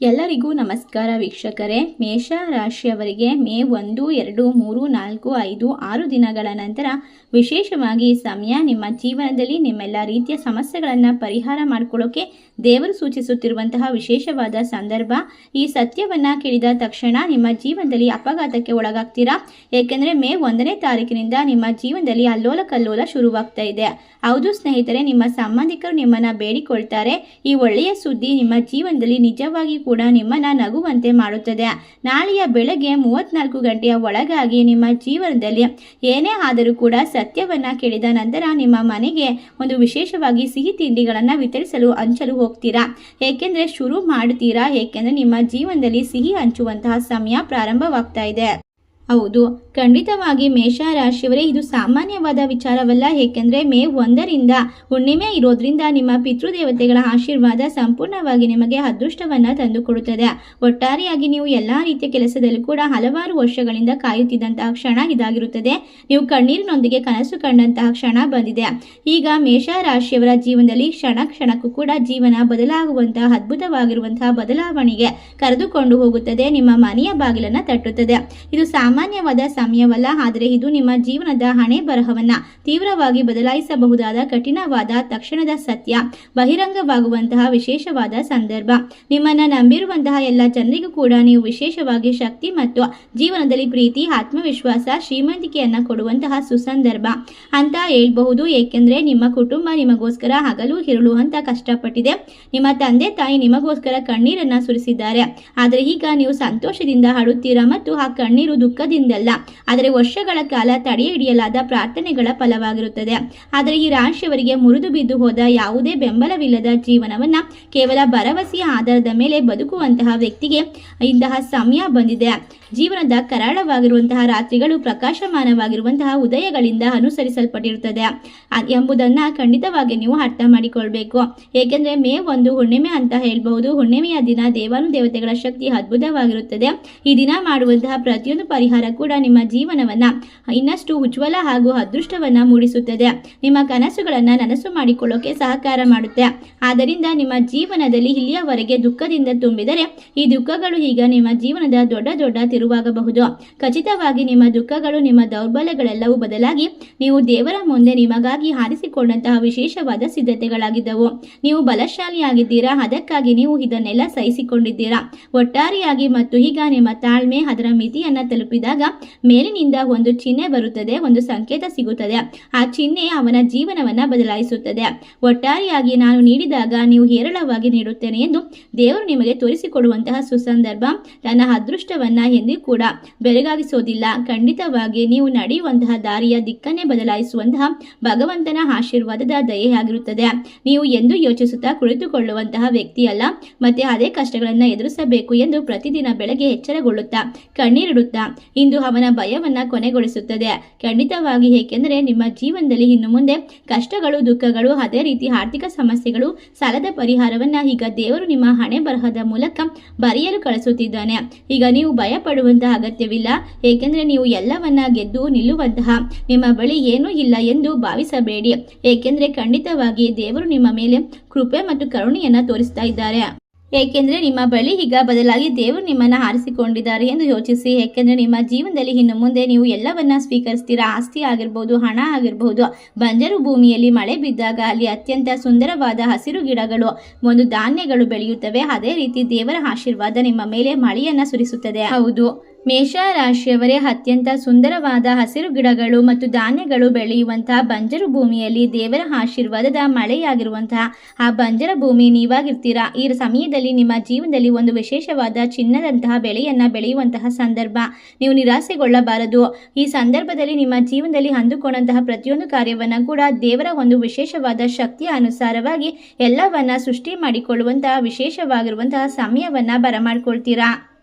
ಎಲ್ಲರಿಗೂ ನಮಸ್ಕಾರ ವೀಕ್ಷಕರೇ. ಮೇಷ ರಾಶಿಯವರಿಗೆ ಮೇ 1, 2, 3, 4, 5, 6 ದಿನಗಳ ನಂತರ ವಿಶೇಷವಾಗಿ ಸಮಯ ನಿಮ್ಮ ಜೀವನದಲ್ಲಿ ನಿಮ್ಮೆಲ್ಲ ರೀತಿಯ ಸಮಸ್ಯೆಗಳನ್ನು ಪರಿಹಾರ ಮಾಡಿಕೊಳ್ಳೋಕೆ ದೇವರು ಸೂಚಿಸುತ್ತಿರುವಂತಹ ವಿಶೇಷವಾದ ಸಂದರ್ಭ. ಈ ಸತ್ಯವನ್ನು ಕೇಳಿದ ತಕ್ಷಣ ನಿಮ್ಮ ಜೀವನದಲ್ಲಿ ಅಪಘಾತಕ್ಕೆ ಒಳಗಾಗ್ತೀರಾ. ಏಕೆಂದರೆ ಮೇ 1ನೇ ತಾರೀಕಿನಿಂದ ನಿಮ್ಮ ಜೀವನದಲ್ಲಿ ಅಲ್ಲೋಲ ಕಲ್ಲೋಲ ಶುರುವಾಗ್ತಾ ಇದೆ. ಹೌದು ಸ್ನೇಹಿತರೆ, ನಿಮ್ಮ ಸಂಬಂಧಿಕರು ನಿಮ್ಮನ್ನು ಬೇಡಿಕೊಳ್ತಾರೆ. ಈ ಒಳ್ಳೆಯ ಸುದ್ದಿ ನಿಮ್ಮ ಜೀವನದಲ್ಲಿ ನಿಜವಾಗಿ ಕೂಡ ನಿಮ್ಮನ್ನ ನಗುವಂತೆ ಮಾಡುತ್ತದೆ. ನಾಳೆಯ ಬೆಳಗ್ಗೆ 34 ಗಂಟೆಯ ಒಳಗಾಗಿ ನಿಮ್ಮ ಜೀವನದಲ್ಲಿ ಏನೇ ಆದರೂ ಕೂಡ ಸತ್ಯವನ್ನ ಕೇಳಿದ ನಂತರ ನಿಮ್ಮ ಮನೆಗೆ ಒಂದು ವಿಶೇಷವಾಗಿ ಸಿಹಿ ತಿಂಡಿಗಳನ್ನು ವಿತರಿಸಲು ಹಂಚಲು ಹೋಗ್ತೀರಾ. ಏಕೆಂದ್ರೆ ಶುರು ಮಾಡ್ತೀರಾ. ಏಕೆಂದ್ರೆ ನಿಮ್ಮ ಜೀವನದಲ್ಲಿ ಸಿಹಿ ಹಂಚುವಂತಹ ಸಮಯ ಪ್ರಾರಂಭವಾಗ್ತಾ ಇದೆ. ಹೌದು, ಖಂಡಿತವಾಗಿ ಮೇಷ ರಾಶಿಯವರೇ, ಇದು ಸಾಮಾನ್ಯವಾದ ವಿಚಾರವಲ್ಲ. ಏಕೆಂದರೆ ಮೇ 1ರಿಂದ ಹುಣ್ಣಿಮೆ ಇರೋದ್ರಿಂದ ನಿಮ್ಮ ಪಿತೃದೇವತೆಗಳ ಆಶೀರ್ವಾದ ಸಂಪೂರ್ಣವಾಗಿ ನಿಮಗೆ ಅದೃಷ್ಟವನ್ನು ತಂದುಕೊಡುತ್ತದೆ. ಒಟ್ಟಾರೆಯಾಗಿ ನೀವು ಎಲ್ಲ ರೀತಿಯ ಕೆಲಸದಲ್ಲೂ ಕೂಡ ಹಲವಾರು ವರ್ಷಗಳಿಂದ ಕಾಯುತ್ತಿದ್ದಂತಹ ಕ್ಷಣ ಇದಾಗಿರುತ್ತದೆ. ನೀವು ಕಣ್ಣೀರಿನೊಂದಿಗೆ ಕನಸು ಕಂಡಂತಹ ಕ್ಷಣ ಬಂದಿದೆ. ಈಗ ಮೇಷ ರಾಶಿಯವರ ಜೀವನದಲ್ಲಿ ಕ್ಷಣ ಕ್ಷಣಕ್ಕೂ ಕೂಡ ಜೀವನ ಬದಲಾಗುವಂತಹ ಅದ್ಭುತವಾಗಿರುವಂತಹ ಬದಲಾವಣೆಗೆ ಕರೆದುಕೊಂಡು ಹೋಗುತ್ತದೆ. ನಿಮ್ಮ ಮನೆಯ ಬಾಗಿಲನ್ನು ತಟ್ಟುತ್ತದೆ. ಇದು ಸಾಮಾನ್ಯವಾದ ಸಮಯವಲ್ಲ, ಆದರೆ ಇದು ನಿಮ್ಮ ಜೀವನದ ಹಣೆ ಬರಹವನ್ನ ತೀವ್ರವಾಗಿ ಬದಲಾಯಿಸಬಹುದಾದ ಕಠಿಣವಾದ ತಕ್ಷಣದ ಸತ್ಯ ಬಹಿರಂಗವಾಗುವಂತಹ ವಿಶೇಷವಾದ ಸಂದರ್ಭ. ನಿಮ್ಮನ್ನ ನಂಬಿರುವಂತಹ ಎಲ್ಲ ಜನರಿಗೂ ಕೂಡ ನೀವು ವಿಶೇಷವಾಗಿ ಶಕ್ತಿ ಮತ್ತು ಜೀವನದಲ್ಲಿ ಪ್ರೀತಿ, ಆತ್ಮವಿಶ್ವಾಸ, ಶ್ರೀಮಂತಿಕೆಯನ್ನ ಕೊಡುವಂತಹ ಸುಸಂದರ್ಭ ಅಂತ ಹೇಳ್ಬಹುದು. ಏಕೆಂದ್ರೆ ನಿಮ್ಮ ಕುಟುಂಬ ನಿಮಗೋಸ್ಕರ ಹಗಲು ಇರುಳು ಅಂತ ಕಷ್ಟಪಟ್ಟಿದೆ. ನಿಮ್ಮ ತಂದೆ ತಾಯಿ ನಿಮಗೋಸ್ಕರ ಕಣ್ಣೀರನ್ನ ಸುರಿಸಿದ್ದಾರೆ. ಆದರೆ ಈಗ ನೀವು ಸಂತೋಷದಿಂದ ಹಾಡುತ್ತೀರಾ ಮತ್ತು ಆ ಕಣ್ಣೀರು ದುಃಖದಿಂದಲ್ಲ, ಆದರೆ ವರ್ಷಗಳ ಕಾಲ ತಡೆ ಹಿಡಿಯಲಾದ ಪ್ರಾರ್ಥನೆಗಳ ಫಲವಾಗಿರುತ್ತದೆ. ಆದರೆ ಈ ರಾಶಿಯವರಿಗೆ ಮುರಿದು ಬಿದ್ದು ಹೋದ ಯಾವುದೇ ಬೆಂಬಲವಿಲ್ಲದ ಜೀವನವನ್ನ ಕೇವಲ ಭರವಸೆಯ ಆಧಾರದ ಮೇಲೆ ಬದುಕುವಂತಹ ವ್ಯಕ್ತಿಗೆ ಇಂತಹ ಸಮಯ ಬಂದಿದೆ. ಜೀವನದ ಕರಾಳವಾಗಿರುವಂತಹ ರಾತ್ರಿಗಳು ಪ್ರಕಾಶಮಾನವಾಗಿರುವಂತಹ ಉದಯಗಳಿಂದ ಅನುಸರಿಸಲ್ಪಟ್ಟಿರುತ್ತದೆ ಎಂಬುದನ್ನ ಖಂಡಿತವಾಗಿ ನೀವು ಅರ್ಥ ಮಾಡಿಕೊಳ್ಬೇಕು. ಏಕೆಂದ್ರೆ ಮೇ 1 ಹುಣ್ಣಿಮೆ ಅಂತ ಹೇಳ್ಬಹುದು. ಹುಣ್ಣಿಮೆಯ ದಿನ ದೇವಾನುದೇವತೆಗಳ ಶಕ್ತಿ ಅದ್ಭುತವಾಗಿರುತ್ತದೆ. ಈ ದಿನ ಮಾಡುವಂತಹ ಪ್ರತಿಯೊಂದು ಪರಿಹಾರ ಕೂಡ ನಿಮ್ಮ ಜೀವನವನ್ನ ಇನ್ನಷ್ಟು ಉಜ್ವಲ ಹಾಗೂ ಅದೃಷ್ಟವನ್ನ ಮೂಡಿಸುತ್ತದೆ. ನಿಮ್ಮ ಕನಸುಗಳನ್ನ ನನಸು ಮಾಡಿಕೊಳ್ಳೋಕೆ ಸಹಕಾರ ಮಾಡುತ್ತೆ. ಆದ್ದರಿಂದ ನಿಮ್ಮ ಜೀವನದಲ್ಲಿ ಇಲ್ಲಿಯವರೆಗೆ ದುಃಖದಿಂದ ತುಂಬಿದರೆ ಈ ದುಃಖಗಳು ಈಗ ನಿಮ್ಮ ಜೀವನದ ದೊಡ್ಡ ದೊಡ್ಡ ತಿರುವಾಗಬಹುದು. ಖಚಿತವಾಗಿ ನಿಮ್ಮ ದುಃಖಗಳು, ನಿಮ್ಮ ದೌರ್ಬಲ್ಯಗಳೆಲ್ಲವೂ ಬದಲಾಗಿ ನೀವು ದೇವರ ಮುಂದೆ ನಿಮಗಾಗಿ ಆರಿಸಿಕೊಂಡಂತಹ ವಿಶೇಷವಾದ ಸಿದ್ಧತೆಗಳಾಗಿದ್ದವು. ನೀವು ಬಲಶಾಲಿಯಾಗಿದ್ದೀರಾ, ಅದಕ್ಕಾಗಿ ನೀವು ಇದನ್ನೆಲ್ಲ ಸಹಿಸಿಕೊಂಡಿದ್ದೀರಾ. ಒಟ್ಟಾರೆಯಾಗಿ ಮತ್ತು ಈಗ ನಿಮ್ಮ ತಾಳ್ಮೆ ಅದರ ಮಿತಿಯನ್ನ ತಲುಪಿದಾಗ ಮೇಲಿನಿಂದ ಒಂದು ಚಿಹ್ನೆ ಬರುತ್ತದೆ, ಒಂದು ಸಂಕೇತ ಸಿಗುತ್ತದೆ. ಆ ಚಿಹ್ನೆ ಅವನ ಜೀವನವನ್ನ ಬದಲಾಯಿಸುತ್ತದೆ. ಒಟ್ಟಾರೆಯಾಗಿ ನಾನು ನೀಡಿದಾಗ ನೀವು ಹೇರಳವಾಗಿ ನೀಡುತ್ತೇನೆ ಎಂದು ದೇವರು ನಿಮಗೆ ತೋರಿಸಿಕೊಡುವಂತಹ ಸುಸಂದರ್ಭ ತನ್ನ ಅದೃಷ್ಟವನ್ನ ಎಂದೂ ಕೂಡ ಬೆಳಗಾಗಿಸೋದಿಲ್ಲ. ಖಂಡಿತವಾಗಿ ನೀವು ನಡೆಯುವಂತಹ ದಾರಿಯ ದಿಕ್ಕನ್ನೇ ಬದಲಾಯಿಸುವಂತಹ ಭಗವಂತನ ಆಶೀರ್ವಾದದ ದಯೆಯಾಗಿರುತ್ತದೆ. ನೀವು ಎಂದು ಯೋಚಿಸುತ್ತಾ ಕುಳಿತುಕೊಳ್ಳುವಂತಹ ವ್ಯಕ್ತಿಯಲ್ಲ. ಮತ್ತೆ ಅದೇ ಕಷ್ಟಗಳನ್ನ ಎದುರಿಸಬೇಕು ಎಂದು ಪ್ರತಿದಿನ ಬೆಳಗ್ಗೆ ಎಚ್ಚರಗೊಳ್ಳುತ್ತಾ ಕಣ್ಣೀರಿಡುತ್ತಾ ಇಂದು ಅವನ ಭಯವನ್ನ ಕೊನೆಗೊಳಿಸುತ್ತದೆ ಖಂಡಿತವಾಗಿ. ಏಕೆಂದರೆ ನಿಮ್ಮ ಜೀವನದಲ್ಲಿ ಇನ್ನು ಮುಂದೆ ಕಷ್ಟಗಳು, ದುಃಖಗಳು, ಅದೇ ರೀತಿ ಆರ್ಥಿಕ ಸಮಸ್ಯೆಗಳು, ಸಾಲದ ಪರಿಹಾರವನ್ನ ಈಗ ದೇವರು ನಿಮ್ಮ ಹಣೆ ಬರಹದ ಮೂಲಕ ಬರೆಯಲು ಕಳಿಸುತ್ತಿದ್ದಾನೆ. ಈಗ ನೀವು ಭಯ ಪಡುವಂತಹ ಅಗತ್ಯವಿಲ್ಲ. ಏಕೆಂದರೆ ನೀವು ಎಲ್ಲವನ್ನ ಗೆದ್ದು ನಿಲ್ಲುವಂತಹ ನಿಮ್ಮ ಬಳಿ ಏನೂ ಇಲ್ಲ ಎಂದು ಭಾವಿಸಬೇಡಿ. ಏಕೆಂದರೆ ಖಂಡಿತವಾಗಿ ದೇವರು ನಿಮ್ಮ ಮೇಲೆ ಕೃಪೆ ಮತ್ತು ಕರುಣೆಯನ್ನ ತೋರಿಸ್ತಾ ಇದ್ದಾರೆ. ಏಕೆಂದರೆ ನಿಮ್ಮ ಬಳಿ ಈಗ ಬದಲಾಗಿ ದೇವರು ನಿಮ್ಮನ್ನು ಆರಿಸಿಕೊಂಡಿದ್ದಾರೆ ಎಂದು ಯೋಚಿಸಿ. ಏಕೆಂದರೆ ನಿಮ್ಮ ಜೀವನದಲ್ಲಿ ಇನ್ನು ಮುಂದೆ ನೀವು ಎಲ್ಲವನ್ನ ಸ್ವೀಕರಿಸ್ತೀರಾ. ಆಸ್ತಿ ಆಗಿರ್ಬೋದು, ಹಣ ಆಗಿರ್ಬೋದು. ಬಂಜರು ಭೂಮಿಯಲ್ಲಿ ಮಳೆ ಬಿದ್ದಾಗ ಅಲ್ಲಿ ಅತ್ಯಂತ ಸುಂದರವಾದ ಹಸಿರು ಗಿಡಗಳು, ಒಂದು ಧಾನ್ಯಗಳು ಬೆಳೆಯುತ್ತವೆ. ಅದೇ ರೀತಿ ದೇವರ ಆಶೀರ್ವಾದ ನಿಮ್ಮ ಮೇಲೆ ಮಳೆಯನ್ನ ಸುರಿಸುತ್ತದೆ. ಹೌದು, ಮೇಷ ರಾಶಿಯವರೇ, ಅತ್ಯಂತ ಸುಂದರವಾದ ಹಸಿರು ಗಿಡಗಳು ಮತ್ತು ಧಾನ್ಯಗಳು ಬೆಳೆಯುವಂತಹ ಬಂಜರು ಭೂಮಿಯಲ್ಲಿ ದೇವರ ಆಶೀರ್ವಾದದ ಮಳೆಯಾಗಿರುವಂತಹ ಆ ಬಂಜರ ಭೂಮಿ ನೀವಾಗಿರ್ತೀರಾ. ಈ ಸಮಯದಲ್ಲಿ ನಿಮ್ಮ ಜೀವನದಲ್ಲಿ ಒಂದು ವಿಶೇಷವಾದ ಚಿನ್ನದಂತಹ ಬೆಳೆಯನ್ನ ಬೆಳೆಯುವಂತಹ ಸಂದರ್ಭ. ನೀವು ನಿರಾಸೆಗೊಳ್ಳಬಾರದು. ಈ ಸಂದರ್ಭದಲ್ಲಿ ನಿಮ್ಮ ಜೀವನದಲ್ಲಿ ಅಂದುಕೊಂಡಂತಹ ಪ್ರತಿಯೊಂದು ಕಾರ್ಯವನ್ನ ಕೂಡ ದೇವರ ಒಂದು ವಿಶೇಷವಾದ ಶಕ್ತಿಯ ಅನುಸಾರವಾಗಿ ಎಲ್ಲವನ್ನ ಸೃಷ್ಟಿ ಮಾಡಿಕೊಳ್ಳುವಂತಹ ವಿಶೇಷವಾಗಿರುವಂತಹ ಸಮಯವನ್ನ ಬರಮಾಡ್ಕೊಳ್ತೀರಾ.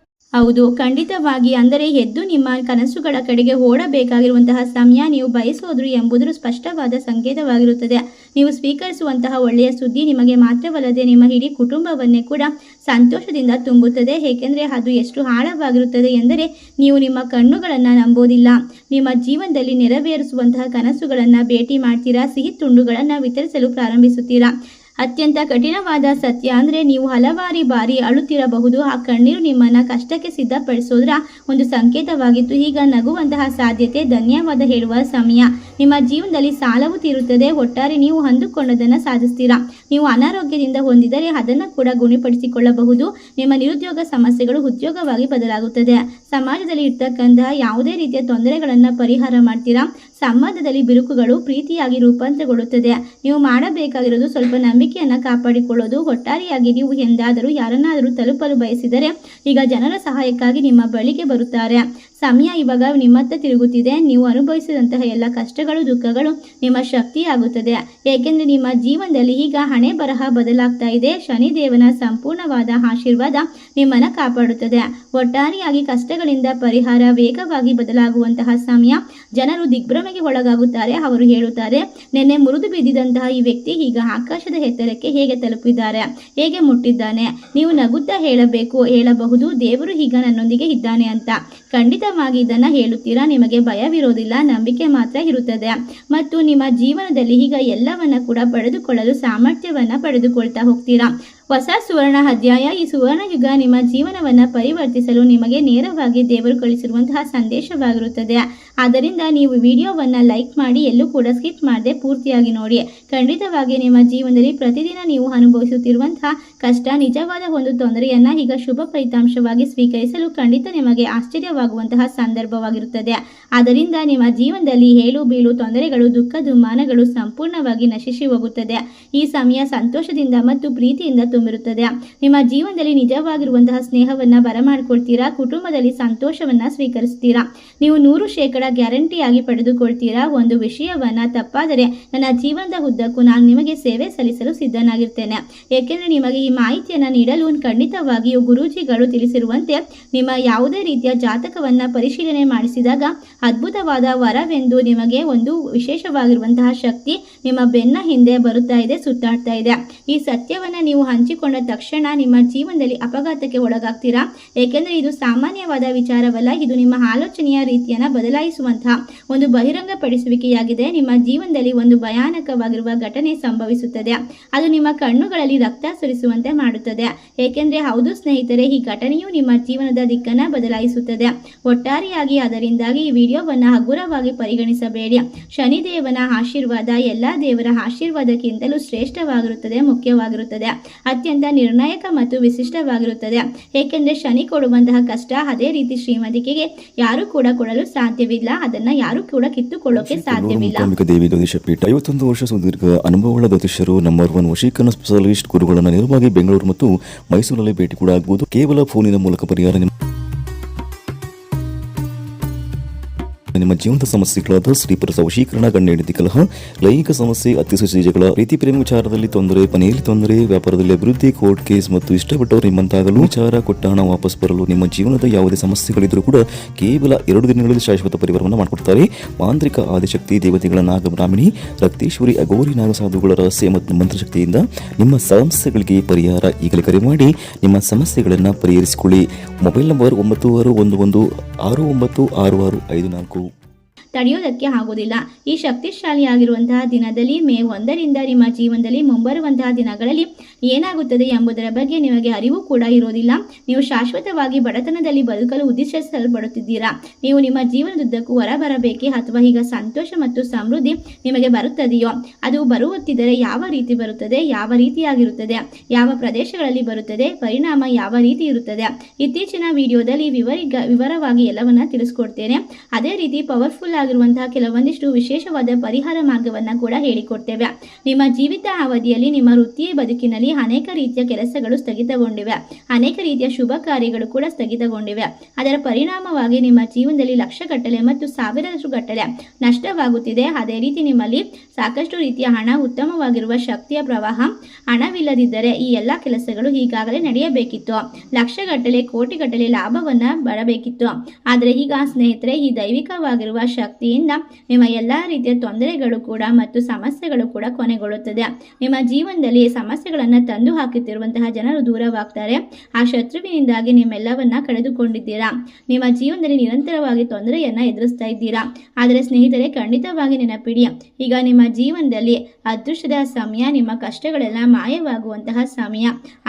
ಹೌದು, ಖಂಡಿತವಾಗಿ. ಅಂದರೆ ಎದ್ದು ನಿಮ್ಮ ಕನಸುಗಳ ಕಡೆಗೆ ಓಡಬೇಕಾಗಿರುವಂತಹ ಸಮಯ ನೀವು ಬಯಸೋದ್ರು ಎಂಬುದರ ಸ್ಪಷ್ಟವಾದ ಸಂಕೇತವಾಗಿರುತ್ತದೆ. ನೀವು ಸ್ವೀಕರಿಸುವಂತಹ ಒಳ್ಳೆಯ ಸುದ್ದಿ ನಿಮಗೆ ಮಾತ್ರವಲ್ಲದೆ ನಿಮ್ಮ ಇಡೀ ಕುಟುಂಬವನ್ನೇ ಕೂಡ ಸಂತೋಷದಿಂದ ತುಂಬುತ್ತದೆ. ಏಕೆಂದರೆ ಅದು ಎಷ್ಟು ಆಳವಾಗಿರುತ್ತದೆ ಎಂದರೆ ನೀವು ನಿಮ್ಮ ಕಣ್ಣುಗಳನ್ನು ನಂಬೋದಿಲ್ಲ. ನಿಮ್ಮ ಜೀವನದಲ್ಲಿ ನೆರವೇರಿಸುವಂತಹ ಕನಸುಗಳನ್ನು ಭೇಟಿ ಮಾಡ್ತೀರಾ. ಸಿಹಿ ತುಂಡುಗಳನ್ನು ವಿತರಿಸಲು ಪ್ರಾರಂಭಿಸುತ್ತೀರಾ. ಅತ್ಯಂತ ಕಠಿಣವಾದ ಸತ್ಯ ಅಂದರೆ ನೀವು ಹಲವಾರು ಬಾರಿ ಅಳುತ್ತಿರಬಹುದು. ಆ ಕಣ್ಣೀರು ನಿಮ್ಮನ್ನು ಕಷ್ಟಕ್ಕೆ ಸಿದ್ಧಪಡಿಸೋದ್ರ ಒಂದು ಸಂಕೇತವಾಗಿತ್ತು. ಈಗ ನಗುವಂತಹ ಸಾಧ್ಯತೆ, ಧನ್ಯವಾದ ಹೇಳುವ ಸಮಯ. ನಿಮ್ಮ ಜೀವನದಲ್ಲಿ ಸಾಲವು ತೀರುತ್ತದೆ. ಒಟ್ಟಾರೆ ನೀವು ಅಂದುಕೊಂಡದನ್ನು ಸಾಧಿಸ್ತೀರಾ. ನೀವು ಅನಾರೋಗ್ಯದಿಂದ ಹೊಂದಿದರೆ ಅದನ್ನು ಕೂಡ ಗುಣಪಡಿಸಿಕೊಳ್ಳಬಹುದು. ನಿಮ್ಮ ನಿರುದ್ಯೋಗ ಸಮಸ್ಯೆಗಳು ಉದ್ಯೋಗವಾಗಿ ಬದಲಾಗುತ್ತದೆ. ಸಮಾಜದಲ್ಲಿ ಇರ್ತಕ್ಕಂತಹ ಯಾವುದೇ ರೀತಿಯ ತೊಂದರೆಗಳನ್ನು ಪರಿಹಾರ ಮಾಡ್ತೀರಾ. ಸಂಬಂಧದಲ್ಲಿ ಬಿರುಕುಗಳು ಪ್ರೀತಿಯಾಗಿ ರೂಪಾಂತರಗೊಳ್ಳುತ್ತದೆ. ನೀವು ಮಾಡಬೇಕಾಗಿರೋದು ಸ್ವಲ್ಪ ನಂಬಿಕೆಯನ್ನು ಕಾಪಾಡಿಕೊಳ್ಳೋದು. ಒಟ್ಟಾರೆಯಾಗಿ ನೀವು ಎಂದಾದರೂ ಯಾರನ್ನಾದರೂ ತಲುಪಲು ಬಯಸಿದರೆ ಈಗ ಜನರ ಸಹಾಯಕ್ಕಾಗಿ ನಿಮ್ಮ ಬಳಿಗೆ ಬರುತ್ತಾರೆ. ಸಮಯ ಇವಾಗ ನಿಮ್ಮತ್ತ ತಿರುಗುತ್ತಿದೆ. ನೀವು ಅನುಭವಿಸಿದಂತಹ ಎಲ್ಲ ಕಷ್ಟಗಳು, ದುಃಖಗಳು ನಿಮ್ಮ ಶಕ್ತಿಯಾಗುತ್ತದೆ. ಏಕೆಂದರೆ ನಿಮ್ಮ ಜೀವನದಲ್ಲಿ ಈಗ ಹಣೆ ಬರಹ ಬದಲಾಗ್ತಾ ಇದೆ. ಶನಿದೇವನ ಸಂಪೂರ್ಣವಾದ ಆಶೀರ್ವಾದ ನಿಮ್ಮನ್ನು ಕಾಪಾಡುತ್ತದೆ. ಒಟ್ಟಾರೆಯಾಗಿ ಕಷ್ಟಗಳಿಂದ ಪರಿಹಾರ ವೇಗವಾಗಿ ಬದಲಾಗುವಂತಹ ಸಮಯ. ಜನರು ದಿಗ್ಭ್ರಮೆಗೆ ಒಳಗಾಗುತ್ತಾರೆ. ಅವರು ಹೇಳುತ್ತಾರೆ, ನಿನ್ನೆ ಮುರಿದು ಬಿದ್ದಿದಂತಹ ಈ ವ್ಯಕ್ತಿ ಈಗ ಆಕಾಶದ ಎತ್ತರಕ್ಕೆ ಹೇಗೆ ತಲುಪಿದ್ದಾರೆ, ಹೇಗೆ ಮುಟ್ಟಿದ್ದಾನೆ. ನೀವು ನಗುತ್ತಾ ಹೇಳಬಹುದು, ದೇವರು ಈಗ ನನ್ನೊಂದಿಗೆ ಇದ್ದಾನೆ ಅಂತ. ಖಂಡಿತವಾಗಿ ಇದನ್ನು ಹೇಳುತ್ತೀರಾ. ನಿಮಗೆ ಭಯವಿರೋದಿಲ್ಲ, ನಂಬಿಕೆ ಮಾತ್ರ ಇರುತ್ತದೆ. ಮತ್ತು ನಿಮ್ಮ ಜೀವನದಲ್ಲಿ ಈಗ ಎಲ್ಲವನ್ನ ಕೂಡ ಪಡೆದುಕೊಳ್ಳಲು ಸಾಮರ್ಥ್ಯವನ್ನು ಪಡೆದುಕೊಳ್ತಾ ಹೋಗ್ತೀರಾ. ಹೊಸ ಸುವರ್ಣ ಅಧ್ಯಾಯ. ಈ ಸುವರ್ಣ ಯುಗ ನಿಮ್ಮ ಜೀವನವನ್ನು ಪರಿವರ್ತಿಸಲು ನಿಮಗೆ ನೇರವಾಗಿ ದೇವರು ಕಳಿಸಿರುವಂತಹ ಸಂದೇಶವಾಗಿರುತ್ತದೆ. ಆದ್ದರಿಂದ ನೀವು ವಿಡಿಯೋವನ್ನು ಲೈಕ್ ಮಾಡಿ, ಎಲ್ಲೂ ಕೂಡ ಸ್ಕಿಪ್ ಮಾಡದೆ ಪೂರ್ತಿಯಾಗಿ ನೋಡಿ. ಖಂಡಿತವಾಗಿ ನಿಮ್ಮ ಜೀವನದಲ್ಲಿ ಪ್ರತಿದಿನ ನೀವು ಅನುಭವಿಸುತ್ತಿರುವಂತಹ ಕಷ್ಟ, ನಿಜವಾದ ಒಂದು ತೊಂದರೆಯನ್ನು ಈಗ ಶುಭ ಫಲಿತಾಂಶವಾಗಿ ಸ್ವೀಕರಿಸಲು ಖಂಡಿತ ನಿಮಗೆ ಆಶ್ಚರ್ಯವಾಗುವಂತಹ ಸಂದರ್ಭವಾಗಿರುತ್ತದೆ. ಆದ್ದರಿಂದ ನಿಮ್ಮ ಜೀವನದಲ್ಲಿ ಏಳು ಬೀಳು ತೊಂದರೆಗಳು, ದುಃಖ ದುಮ್ಮಾನಗಳು ಸಂಪೂರ್ಣವಾಗಿ ನಶಿಸಿ ಹೋಗುತ್ತದೆ. ಈ ಸಮಯ ಸಂತೋಷದಿಂದ ಮತ್ತು ಪ್ರೀತಿಯಿಂದ ತುಂಬಿರುತ್ತದೆ. ನಿಮ್ಮ ಜೀವನದಲ್ಲಿ ನಿಜವಾಗಿರುವಂತಹ ಸ್ನೇಹವನ್ನು ಬರಮಾಡಿಕೊಳ್ತೀರಾ. ಕುಟುಂಬದಲ್ಲಿ ಸಂತೋಷವನ್ನು ಸ್ವೀಕರಿಸ್ತೀರಾ. ನೀವು 100% ಗ್ಯಾರಂಟಿಯಾಗಿ ಪಡೆದುಕೊಳ್ತೀರಾ. ಒಂದು ವಿಷಯವನ್ನ ತಪ್ಪಾದರೆ ನನ್ನ ಜೀವನದ ಉದ್ದಕ್ಕೂ ನಾನು ನಿಮಗೆ ಸೇವೆ ಸಲ್ಲಿಸಲು ಸಿದ್ಧನಾಗಿರ್ತೇನೆ. ಏಕೆಂದರೆ ನಿಮಗೆ ಈ ಮಾಹಿತಿಯನ್ನು ನೀಡಲು ಖಂಡಿತವಾಗಿಯೂ ಗುರೂಜಿಗಳು ತಿಳಿಸಿರುವಂತೆ ನಿಮ್ಮ ಯಾವುದೇ ರೀತಿಯ ಜಾತಕವನ್ನ ಪರಿಶೀಲನೆ ಮಾಡಿಸಿದಾಗ ಅದ್ಭುತವಾದ ವರವೆಂದು ನಿಮಗೆ ಒಂದು ವಿಶೇಷವಾಗಿರುವಂತಹ ಶಕ್ತಿ ನಿಮ್ಮ ಬೆನ್ನ ಹಿಂದೆ ಬರುತ್ತಾ ಇದೆ, ಸುತ್ತಾಡ್ತಾ ಇದೆ. ಈ ಸತ್ಯವನ್ನ ನೀವು ಹಂಚಿಕೊಂಡ ತಕ್ಷಣ ನಿಮ್ಮ ಜೀವನದಲ್ಲಿ ಅಪಘಾತಕ್ಕೆ ಒಳಗಾಗ್ತೀರಾ. ಏಕೆಂದರೆ ಇದು ಸಾಮಾನ್ಯವಾದ ವಿಚಾರವಲ್ಲ. ಇದು ನಿಮ್ಮ ಆಲೋಚನೆಯ ರೀತಿಯನ್ನು ಬದಲಾಯಿಸುವಂತಹ ಒಂದು ಬಹಿರಂಗಪಡಿಸುವಿಕೆಯಾಗಿದೆ. ನಿಮ್ಮ ಜೀವನದಲ್ಲಿ ಒಂದು ಭಯಾನಕವಾಗಿರುವ ಘಟನೆ ಸಂಭವಿಸುತ್ತದೆ. ಅದು ನಿಮ್ಮ ಕಣ್ಣುಗಳಲ್ಲಿ ರಕ್ತ ಸುರಿಸುವಂತೆ ಮಾಡುತ್ತದೆ. ಏಕೆಂದರೆ ಹೌದು ಸ್ನೇಹಿತರೆ, ಈ ಘಟನೆಯು ನಿಮ್ಮ ಜೀವನದ ದಿಕ್ಕನ್ನು ಬದಲಾಯಿಸುತ್ತದೆ. ಒಟ್ಟಾರೆಯಾಗಿ ಅದರಿಂದಾಗಿ ಈ ವಿಡಿಯೋವನ್ನು ಹಗುರವಾಗಿ ಪರಿಗಣಿಸಬೇಡಿ. ಶನಿದೇವನ ಆಶೀರ್ವಾದ ಎಲ್ಲ ದೇವರ ಆಶೀರ್ವಾದಕ್ಕಿಂತಲೂ ಶ್ರೇಷ್ಠವಾಗಿರುತ್ತದೆ, ಮುಖ್ಯವಾಗಿರುತ್ತದೆ, ಅತ್ಯಂತ ನಿರ್ಣಾಯಕ ಮತ್ತು ವಿಶಿಷ್ಟವಾಗಿರುತ್ತದೆ. ಏಕೆಂದರೆ ಶನಿ ಕೊಡುವಂತಹ ಕಷ್ಟ ಅದೇ ರೀತಿ ಶ್ರೀಮಂತಿಕೆಗೆ ಯಾರು ಕೂಡ ಕೊಡಲು ಸಾಧ್ಯವಿಲ್ಲ. ಅದನ್ನ ಯಾರು ಕೂಡ ಕಿತ್ತುಕೊಳ್ಳೋಕೆ ಸಾಧ್ಯವಿಲ್ಲ. ದೇವಿ ಜ್ಯೋತಿಷಪೀಠ 51 ವರ್ಷ ಸುದೀರ್ಘ ಅನುಭವಗಳ ಜ್ಯೋತಿಷರು, ನಂಬರ್ 1 ವಶೀಕರಣ ಸ್ಪೆಷಲಿಸ್ಟ್ ಗುರುಗಳನ್ನು ನೇರವಾಗಿ ಬೆಂಗಳೂರು ಮತ್ತು ಮೈಸೂರಲ್ಲಿ ಭೇಟಿ ಕೂಡ ಆಗಬಹುದು. ಕೇವಲ ಫೋನಿನ ಮೂಲಕ ಪರಿಹಾರ. ನಿಮ್ಮ ಜೀವನದ ಸಮಸ್ಯೆಗಳಾದ ಶ್ರೀಪರಸ ವಶೀಕರಣ, ಗಂಡ ಹೆಂಡತಿ ಕಲಹ, ಲೈಂಗಿಕ ಸಮಸ್ಯೆ, ಅತ್ಯಸು ಜಗಳ, ಪ್ರೀತಿ ಪ್ರೇಮ ವಿಚಾರದಲ್ಲಿ ತೊಂದರೆ, ಮನೆಯಲ್ಲಿ ತೊಂದರೆ, ವ್ಯಾಪಾರದಲ್ಲಿ ಅಭಿವೃದ್ಧಿ, ಕೋರ್ಟ್ ಕೇಸ್ ಮತ್ತು ಇಷ್ಟಪಟ್ಟವರು ನಿಮ್ಮಂತಾಗಲು, ವಿಚಾರ ಕೊಟ್ಟ ಹಣ ವಾಪಸ್ ಬರಲು, ನಿಮ್ಮ ಜೀವನದ ಯಾವುದೇ ಸಮಸ್ಯೆಗಳಿದ್ರೂ ಕೂಡ ಕೇವಲ 2 ದಿನಗಳಲ್ಲಿ ಶಾಶ್ವತ ಪರಿಹಾರವನ್ನು ಮಾಡಿಕೊಡ್ತಾರೆ. ಮಾಂತ್ರಿಕ ಆದಿಶಕ್ತಿ ದೇವತೆಗಳ ನಾಗಬ್ರಾಹ್ಮಣಿ ರಕ್ತೇಶ್ವರಿ ಅಗೋರಿ ನಾಗಸಾಧುಗಳ ರಹಸ್ಯ ಮತ್ತು ಮಂತ್ರಶಕ್ತಿಯಿಂದ ನಿಮ್ಮ ಸಮಸ್ಯೆಗಳಿಗೆ ಪರಿಹಾರ. ಈಗಲೇ ಕರೆ ಮಾಡಿ ನಿಮ್ಮ ಸಮಸ್ಯೆಗಳನ್ನು ಪರಿಹರಿಸಿಕೊಳ್ಳಿ. Mobile number 9611696654. ತಡೆಯೋದಕ್ಕೆ ಆಗೋದಿಲ್ಲ. ಈ ಶಕ್ತಿಶಾಲಿಯಾಗಿರುವಂತಹ ದಿನದಲ್ಲಿ ಮೇ 1ರಿಂದ ನಿಮ್ಮ ಜೀವನದಲ್ಲಿ ಮುಂಬರುವಂತಹ ದಿನಗಳಲ್ಲಿ ಏನಾಗುತ್ತದೆ ಎಂಬುದರ ಬಗ್ಗೆ ನಿಮಗೆ ಅರಿವು ಕೂಡ ಇರೋದಿಲ್ಲ. ನೀವು ಶಾಶ್ವತವಾಗಿ ಬಡತನದಲ್ಲಿ ಬದುಕಲು ಉದ್ದೇಶಿಸಲ್ಪಡುತ್ತಿದ್ದೀರಾ. ನೀವು ನಿಮ್ಮ ಜೀವನದುದ್ದಕ್ಕೂ ಹೊರಬರಬೇಕೇ ಅಥವಾ ಈಗ ಸಂತೋಷ ಮತ್ತು ಸಮೃದ್ಧಿ ನಿಮಗೆ ಬರುತ್ತದೆಯೋ? ಅದು ಬರುತ್ತಿದ್ದರೆ ಯಾವ ರೀತಿ ಬರುತ್ತದೆ, ಯಾವ ರೀತಿಯಾಗಿರುತ್ತದೆ, ಯಾವ ಪ್ರದೇಶಗಳಲ್ಲಿ ಬರುತ್ತದೆ, ಪರಿಣಾಮ ಯಾವ ರೀತಿ ಇರುತ್ತದೆ? ಇತ್ತೀಚಿನ ವಿಡಿಯೋದಲ್ಲಿ ವಿವರವಾಗಿ ಎಲ್ಲವನ್ನ ತಿಳಿಸ್ಕೊಡ್ತೇನೆ. ಅದೇ ರೀತಿ ಪವರ್ಫುಲ್ ಆಗಿರುವಂತಹ ಕೆಲವೊಂದಿಷ್ಟು ವಿಶೇಷವಾದ ಪರಿಹಾರ ಮಾರ್ಗವನ್ನು ಕೂಡ ಹೇಳಿಕೊಡ್ತೇವೆ. ನಿಮ್ಮ ಜೀವಿತ ಅವಧಿಯಲ್ಲಿ ನಿಮ್ಮ ವೃತ್ತಿ ಬದುಕಿನಲ್ಲಿ ಅನೇಕ ರೀತಿಯ ಕೆಲಸಗಳು ಸ್ಥಗಿತಗೊಂಡಿವೆ. ಅನೇಕ ರೀತಿಯ ಶುಭ ಕಾರ್ಯಗಳು ಕೂಡ ಸ್ಥಗಿತಗೊಂಡಿವೆ. ಅದರ ಪರಿಣಾಮವಾಗಿ ನಿಮ್ಮ ಜೀವನದಲ್ಲಿ ಲಕ್ಷಗಟ್ಟಲೆ ಮತ್ತು ಸಾವಿರಷ್ಟು ಗಟ್ಟಲೆ ನಷ್ಟವಾಗುತ್ತಿದೆ. ಅದೇ ರೀತಿ ನಿಮ್ಮಲ್ಲಿ ಸಾಕಷ್ಟು ರೀತಿಯ ಹಣ, ಉತ್ತಮವಾಗಿರುವ ಶಕ್ತಿಯ ಪ್ರವಾಹ, ಹಣವಿಲ್ಲದಿದ್ದರೆ ಈ ಎಲ್ಲ ಕೆಲಸಗಳು ಈಗಾಗಲೇ ನಡೆಯಬೇಕಿತ್ತು. ಲಕ್ಷಗಟ್ಟಲೆ, ಕೋಟಿಗಟ್ಟಲೆ ಲಾಭವನ್ನ ಬರಬೇಕಿತ್ತು. ಆದರೆ ಈಗ ಸ್ನೇಹಿತರೆ, ಈ ದೈವಿಕವಾಗಿರುವ ಶಕ್ತಿ ಶಕ್ತಿಯಿಂದ ನಿಮ್ಮ ಎಲ್ಲ ರೀತಿಯ ತೊಂದರೆಗಳು ಕೂಡ ಮತ್ತು ಸಮಸ್ಯೆಗಳು ಕೂಡ ಕೊನೆಗೊಳ್ಳುತ್ತದೆ. ನಿಮ್ಮ ಜೀವನದಲ್ಲಿ ಸಮಸ್ಯೆಗಳನ್ನು ತಂದು ಹಾಕುತ್ತಿರುವಂತಹ ಜನರು ದೂರವಾಗ್ತಾರೆ. ಆ ಶತ್ರುವಿನಿಂದಾಗಿ ನಿಮ್ಮೆಲ್ಲವನ್ನ ಕಳೆದುಕೊಂಡಿದ್ದೀರಾ. ನಿಮ್ಮ ಜೀವನದಲ್ಲಿ ನಿರಂತರವಾಗಿ ತೊಂದರೆಯನ್ನ ಎದುರಿಸ್ತಾ ಇದ್ದೀರಾ. ಆದರೆ ಸ್ನೇಹಿತರೆ, ಖಂಡಿತವಾಗಿ ನೆನಪಿಡಿ, ಈಗ ನಿಮ್ಮ ಜೀವನದಲ್ಲಿ ಅದೃಷ್ಟದ ಸಮಯ, ನಿಮ್ಮ ಕಷ್ಟಗಳೆಲ್ಲ ಮಾಯವಾಗುವಂತಹ ಸಮಯ.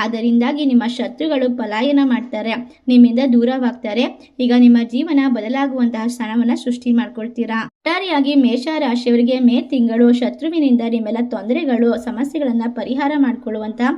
ಅದರಿಂದಾಗಿ ನಿಮ್ಮ ಶತ್ರುಗಳು ಪಲಾಯನ ಮಾಡ್ತಾರೆ, ನಿಮ್ಮಿಂದ ದೂರವಾಗ್ತಾರೆ. ಈಗ ನಿಮ್ಮ ಜೀವನ ಬದಲಾಗುವಂತಹ ಸ್ಥಾನವನ್ನ ಸೃಷ್ಟಿ ಮಾಡ್ಕೊಳ್ತೀರಾ. ಒಟ್ಟಾರೆಯಾಗಿ ಮೇಷ ರಾಶಿಯವರಿಗೆ ಮೇ ತಿಂಗಳು ಶತ್ರುವಿನಿಂದ ನಿಮ್ಮೆಲ್ಲ ತೊಂದರೆಗಳು, ಸಮಸ್ಯೆಗಳನ್ನ ಪರಿಹಾರ ಮಾಡಿಕೊಳ್ಳುವಂತಹ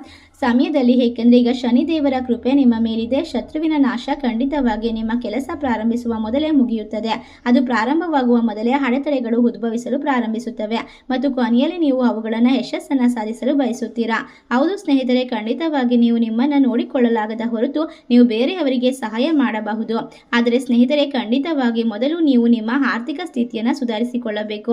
ಸಮಯದಲ್ಲಿ, ಏಕೆಂದರೆ ಈಗ ಶನಿದೇವರ ಕೃಪೆ ನಿಮ್ಮ ಮೇಲಿದೆ. ಶತ್ರುವಿನ ನಾಶ ಖಂಡಿತವಾಗಿ ನಿಮ್ಮ ಕೆಲಸ ಪ್ರಾರಂಭಿಸುವ ಮೊದಲೇ ಮುಗಿಯುತ್ತದೆ. ಅದು ಪ್ರಾರಂಭವಾಗುವ ಮೊದಲೇ ಅಡೆತಡೆಗಳು ಉದ್ಭವಿಸಲು ಪ್ರಾರಂಭಿಸುತ್ತವೆ ಮತ್ತು ಕೊನೆಯಲ್ಲಿ ನೀವು ಅವುಗಳನ್ನು ಯಶಸ್ಸನ್ನು ಸಾಧಿಸಲು ಬಯಸುತ್ತೀರಾ. ಹೌದು ಸ್ನೇಹಿತರೆ, ಖಂಡಿತವಾಗಿ ನೀವು ನಿಮ್ಮನ್ನು ನೋಡಿಕೊಳ್ಳಲಾಗದ ಹೊರತು ನೀವು ಬೇರೆಯವರಿಗೆ ಸಹಾಯ ಮಾಡಬಹುದು. ಆದರೆ ಸ್ನೇಹಿತರೆ, ಖಂಡಿತವಾಗಿ ಮೊದಲು ನೀವು ನಿಮ್ಮ ಆರ್ಥಿಕ ಸ್ಥಿತಿಯನ್ನು ಸುಧಾರಿಸಿಕೊಳ್ಳಬೇಕು.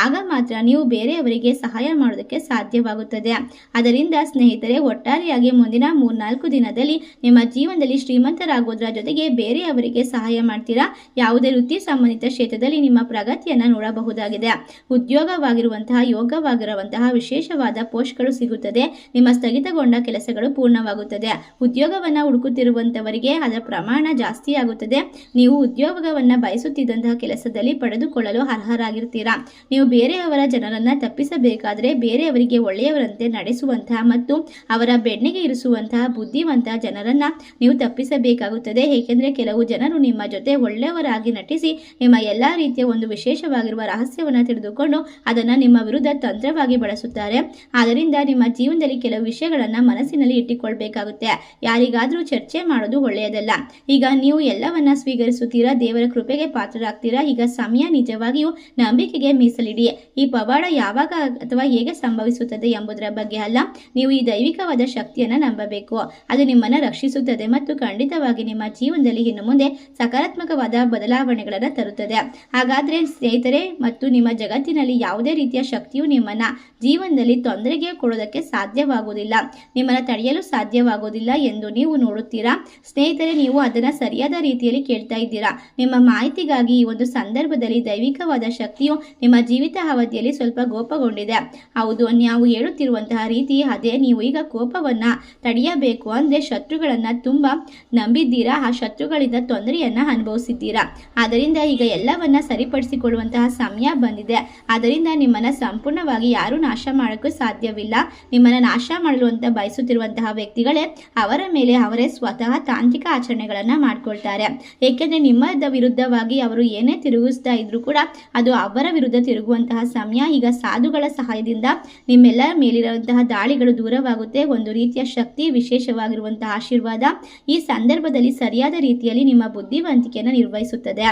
ಆಗ ಮಾತ್ರ ನೀವು ಬೇರೆಯವರಿಗೆ ಸಹಾಯ ಮಾಡೋದಕ್ಕೆ ಸಾಧ್ಯವಾಗುತ್ತದೆ. ಅದರಿಂದ ಸ್ನೇಹಿತರೆ, ಒಟ್ಟಾರೆಯಾಗಿ ಮುಂದಿನ 3-4 ದಿನದಲ್ಲಿ ನಿಮ್ಮ ಜೀವನದಲ್ಲಿ ಶ್ರೀಮಂತರಾಗೋದ್ರ ಜೊತೆಗೆ ಬೇರೆಯವರಿಗೆ ಸಹಾಯ ಮಾಡ್ತೀರಾ. ಯಾವುದೇ ವೃತ್ತಿ ಸಂಬಂಧಿತ ಕ್ಷೇತ್ರದಲ್ಲಿ ನಿಮ್ಮ ಪ್ರಗತಿಯನ್ನು ನೋಡಬಹುದಾಗಿದೆ. ಉದ್ಯೋಗವಾಗಿರುವಂತಹ, ಯೋಗವಾಗಿರುವಂತಹ ವಿಶೇಷವಾದ ಪೋಸ್ಟ್ಗಳು ಸಿಗುತ್ತದೆ. ನಿಮ್ಮ ಸ್ಥಗಿತಗೊಂಡ ಕೆಲಸಗಳು ಪೂರ್ಣವಾಗುತ್ತದೆ. ಉದ್ಯೋಗವನ್ನು ಹುಡುಕುತ್ತಿರುವಂತವರಿಗೆ ಅದರ ಪ್ರಮಾಣ ಜಾಸ್ತಿ ಆಗುತ್ತದೆ. ನೀವು ಉದ್ಯೋಗವನ್ನು ಬಯಸುತ್ತಿದ್ದಂತಹ ಕೆಲಸದಲ್ಲಿ ಪಡೆದುಕೊಳ್ಳಲು ಅರ್ಹರಾಗಿರ್ತೀರಾ. ನೀವು ಬೇರೆಯವರ ಜನರನ್ನ ತಪ್ಪಿಸಬೇಕಾದ್ರೆ ಬೇರೆಯವರಿಗೆ ಒಳ್ಳೆಯವರಂತೆ ನಡೆಸುವಂತಹ ಮತ್ತು ಅವರ ಬೆನ್ನಿಗೆ ಇರಿಸುವಂತಹ ಬುದ್ಧಿವಂತ ಜನರನ್ನ ನೀವು ತಪ್ಪಿಸಬೇಕಾಗುತ್ತದೆ. ಏಕೆಂದರೆ ಕೆಲವು ಜನರು ನಿಮ್ಮ ಜೊತೆ ಒಳ್ಳೆಯವರಾಗಿ ನಟಿಸಿ ನಿಮ್ಮ ಎಲ್ಲ ರೀತಿಯ ಒಂದು ವಿಶೇಷವಾಗಿರುವ ರಹಸ್ಯವನ್ನು ತಿಳಿದುಕೊಂಡು ಅದನ್ನು ನಿಮ್ಮ ವಿರುದ್ಧ ತಂತ್ರವಾಗಿ ಬಳಸುತ್ತಾರೆ. ಆದ್ದರಿಂದ ನಿಮ್ಮ ಜೀವನದಲ್ಲಿ ಕೆಲವು ವಿಷಯಗಳನ್ನು ಮನಸ್ಸಿನಲ್ಲಿ ಇಟ್ಟುಕೊಳ್ಬೇಕಾಗುತ್ತೆ. ಯಾರಿಗಾದರೂ ಚರ್ಚೆ ಮಾಡೋದು ಒಳ್ಳೆಯದಲ್ಲ. ಈಗ ನೀವು ಎಲ್ಲವನ್ನ ಸ್ವೀಕರಿಸುತ್ತೀರಾ, ದೇವರ ಕೃಪೆಗೆ ಪಾತ್ರರಾಗ್ತೀರಾ. ಈಗ ಸಮಯ ನಿಜವಾಗಿಯೂ ನಂಬಿಕೆಗೆ ಮೀಸಲಿಡಿ. ಈ ಪವಾಡ ಯಾವಾಗ ಅಥವಾ ಹೇಗೆ ಸಂಭವಿಸುತ್ತದೆ ಎಂಬುದರ ಬಗ್ಗೆ ಅಲ್ಲ, ನೀವು ಈ ದೈವಿಕವಾದ ಶಕ್ತಿಯನ್ನು ನಂಬಬೇಕು. ಅದು ನಿಮ್ಮನ್ನು ರಕ್ಷಿಸುತ್ತದೆ ಮತ್ತು ಖಂಡಿತವಾಗಿ ನಿಮ್ಮ ಜೀವನದಲ್ಲಿ ಇನ್ನು ಮುಂದೆ ಸಕಾರಾತ್ಮಕವಾದ ಬದಲಾವಣೆಗಳನ್ನು ತರುತ್ತದೆ. ಹಾಗಾದ್ರೆ ಸ್ನೇಹಿತರೆ, ಮತ್ತು ನಿಮ್ಮ ಜಗತ್ತಿನಲ್ಲಿ ಯಾವುದೇ ರೀತಿಯ ಶಕ್ತಿಯು ನಿಮ್ಮನ್ನ ಜೀವನದಲ್ಲಿ ತೊಂದರೆಗೆ ಕೊಡೋದಕ್ಕೆ ಸಾಧ್ಯವಾಗುವುದಿಲ್ಲ, ನಿಮ್ಮನ್ನು ತಡೆಯಲು ಸಾಧ್ಯವಾಗುವುದಿಲ್ಲ ಎಂದು ನೀವು ನೋಡುತ್ತೀರಾ. ಸ್ನೇಹಿತರೆ, ನೀವು ಅದನ್ನು ಸರಿಯಾದ ರೀತಿಯಲ್ಲಿ ಕೇಳ್ತಾ ಇದ್ದೀರಾ. ನಿಮ್ಮ ಮಾಹಿತಿಗಾಗಿ ಈ ಒಂದು ಸಂದರ್ಭದಲ್ಲಿ ದೈವಿಕವಾದ ಶಕ್ತಿಯು ನಿಮ್ಮ ಜೀವಿತ ಅವಧಿಯಲ್ಲಿ ಸ್ವಲ್ಪ ಕೋಪಗೊಂಡಿದೆ. ಹೌದು, ನಾವು ಹೇಳುತ್ತಿರುವಂತಹ ರೀತಿ ಅದೇ. ನೀವು ಈಗ ಕೋಪವನ್ನ ತಡೆಯಬೇಕು ಅಂದ್ರೆ ಶತ್ರುಗಳನ್ನ ತುಂಬಾ ನಂಬಿದ್ದೀರಾ, ಆ ಶತ್ರುಗಳಿಂದ ತೊಂದರೆಯನ್ನ ಅನುಭವಿಸಿದ್ದೀರಾ. ಆದ್ದರಿಂದ ಈಗ ಎಲ್ಲವನ್ನ ಸರಿಪಡಿಸಿಕೊಳ್ಳುವಂತಹ ಸಮಯ ಬಂದಿದೆ. ಆದ್ದರಿಂದ ನಿಮ್ಮನ್ನ ಸಂಪೂರ್ಣವಾಗಿ ಯಾರು ನಾಶ ಮಾಡೋಕ್ಕೂ ಸಾಧ್ಯವಿಲ್ಲ. ನಿಮ್ಮನ್ನ ನಾಶ ಮಾಡಲು ಅಂತ ಬಯಸುತ್ತಿರುವಂತಹ ವ್ಯಕ್ತಿಗಳೇ ಅವರ ಮೇಲೆ ಅವರೇ ಸ್ವತಃ ತಾಂತ್ರಿಕ ಆಚರಣೆಗಳನ್ನ ಮಾಡ್ಕೊಳ್ತಾರೆ. ಏಕೆಂದ್ರೆ ನಿಮ್ಮ ವಿರುದ್ಧವಾಗಿ ಅವರು ಏನೇ ತಿರುಗಿಸ್ತಾ ಇದ್ರು ಕೂಡ ಅದು ಅವರ ವಿರುದ್ಧ ತಿರುಗುವಂತಹ ಸಮಯ. ಈಗ ಸಾಧುಗಳ ಸಹಾಯದಿಂದ ನಿಮ್ಮೆಲ್ಲ ಮೇಲಿರುವಂತಹ ದಾಳಿಗಳು ದೂರವಾಗುತ್ತೆ. ಒಂದು ರೀತಿಯ ಶಕ್ತಿ, ವಿಶೇಷವಾಗಿರುವಂತಹ ಆಶೀರ್ವಾದ ಈ ಸಂದರ್ಭದಲ್ಲಿ ಸರಿಯಾದ ರೀತಿಯಲ್ಲಿ ನಿಮ್ಮ ಬುದ್ಧಿವಂತಿಕೆಯನ್ನು ನಿರ್ವಹಿಸುತ್ತದೆ.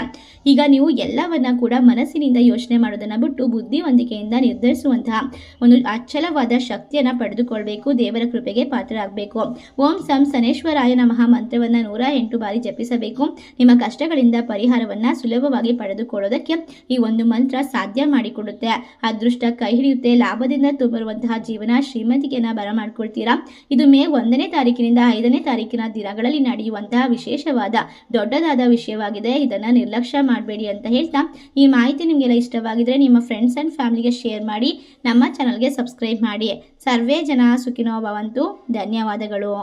ಈಗ ನೀವು ಎಲ್ಲವನ್ನ ಕೂಡ ಮನಸ್ಸಿನಿಂದ ಯೋಚನೆ ಮಾಡೋದನ್ನ ಬಿಟ್ಟು ಬುದ್ಧಿವಂತಿಕೆಯಿಂದ ನಿರ್ಧರಿಸುವಂತಹ ಒಂದು ಅಚಲವಾದ ಶಕ್ತಿಯನ್ನ ಪಡೆದುಕೊಳ್ಬೇಕು. ದೇವರ ಕೃಪೆಗೆ ಪಾತ್ರರಾಗಬೇಕು. ಓಂ ಸಂ ಶನೇಶ್ವರಾಯ ನಮಃ ಮಂತ್ರವನ್ನ 108 ಬಾರಿ ಜಪಿಸಬೇಕು. ನಿಮ್ಮ ಕಷ್ಟಗಳಿಂದ ಪರಿಹಾರವನ್ನ ಸುಲಭವಾಗಿ ಪಡೆದುಕೊಳ್ಳೋದಕ್ಕೆ ಈ ಒಂದು ಮಂತ್ರ ಸಾಧ್ಯ ಮಾಡಿಕೊಡುತ್ತೆ. ಅದೃಷ್ಟ ಕೈ ಹಿಡಿಯುತ್ತೆ. ಲಾಭದಿಂದ ಬರುವಂತಹ ಜೀವನ, ಶ್ರೀಮಂತಿಕೆಯನ್ನ ಬರಮಾಡ್ಕೊಳ್ತೀರಾ. ಇದು ಮೇ 1ನೇ ತಾರೀಕಿನಿಂದ 5ನೇ ತಾರೀಕಿನ ದಿನಗಳಲ್ಲಿ ನಡೆಯುವಂತಹ ವಿಶೇಷವಾದ ದೊಡ್ಡದಾದ ವಿಷಯವಾಗಿದೆ. ಇದನ್ನ ನಿರ್ಲಕ್ಷ್ಯ ಮಾಡಬೇಡಿ ಅಂತ ಹೇಳ್ತಾ, ಈ ಮಾಹಿತಿ ನಿಮಗೆಲ್ಲ ಇಷ್ಟವಾಗಿದ್ರೆ ನಿಮ್ಮ ಫ್ರೆಂಡ್ಸ್ ಅಂಡ್ ಫ್ಯಾಮಿಲಿಗೆ ಶೇರ್ ಮಾಡಿ, ನಮ್ಮ ಚಾನಲ್ಗೆ ಸಬ್ಸ್ಕ್ರೈಬ್ ಮಾಡಿ. ಸರ್ವೇ ಜನ ಸುಖಿನೋ ಭವಂತು. ಧನ್ಯವಾದಗಳು.